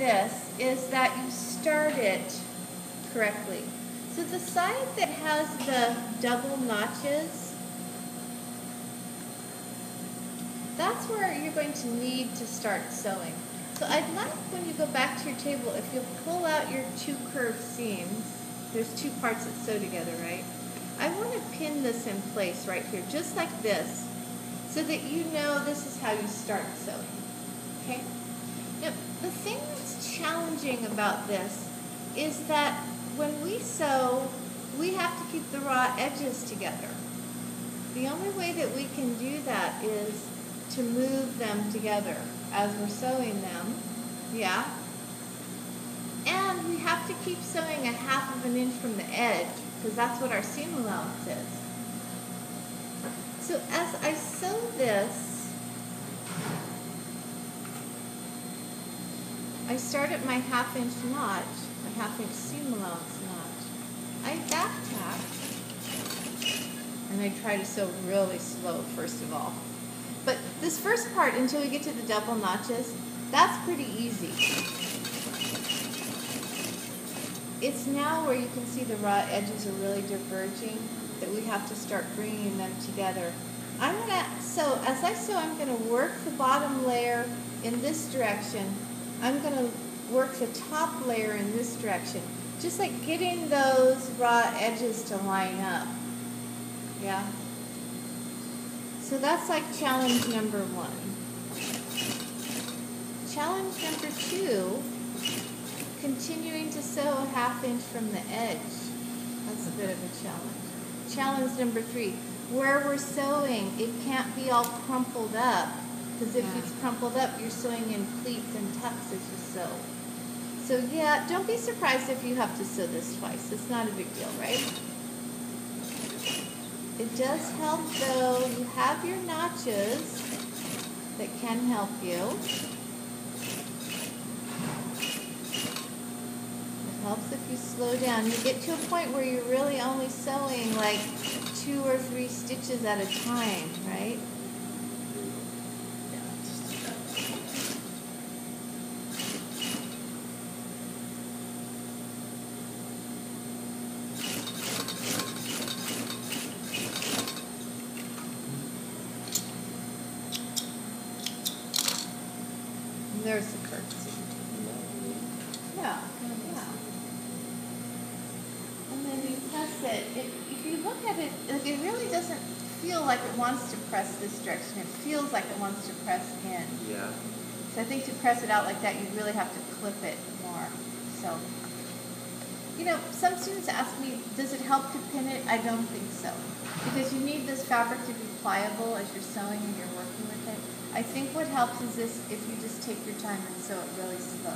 this is that you start it correctly. So the side that has the double notches, that's where you're going to need to start sewing. So I'd like when you go back to your table, if you'll pull out your two curved seams, there's two parts that sew together, right? I want to pin this in place right here, just like this, so that you know this is how you start sewing, okay? Now, the thing that's challenging about this is that when we sew, we have to keep the raw edges together. The only way that we can do that is to move them together as we're sewing them, yeah? And we have to keep sewing 1/2 inch from the edge, because that's what our seam allowance is. So as I sew this, I start at my 1/2 inch notch, my 1/2 inch seam allowance notch. I back tack, and I try to sew really slow first of all. But this first part, until we get to the double notches, that's pretty easy. It's now where you can see the raw edges are really diverging that we have to start bringing them together. I'm going to sew, as I sew, I'm going to work the bottom layer in this direction. I'm going to work the top layer in this direction. Just like getting those raw edges to line up. Yeah? So that's like challenge number 1. Challenge number 2, continuing to sew 1/2 inch from the edge. That's a bit of a challenge. Challenge number 3, where we're sewing, it can't be all crumpled up, because if it's crumpled up, you're sewing in pleats and tucks as you sew. So yeah, don't be surprised if you have to sew this twice. It's not a big deal, right? It does help though. You have your notches that can help you. It helps if you slow down. You get to a point where you're really only sewing like 2 or 3 stitches at a time, right? There's the curtsy. Yeah, yeah. And then you press it. If you look at it, it really doesn't feel like it wants to press this direction. It feels like it wants to press in. Yeah. So I think to press it out like that, you really have to clip it more. So, you know, some students ask me, does it help to pin it? I don't think so. Because you need this fabric to be pliable as you're sewing and you're working with it. I think what helps is this, if you just take your time and sew it really slow.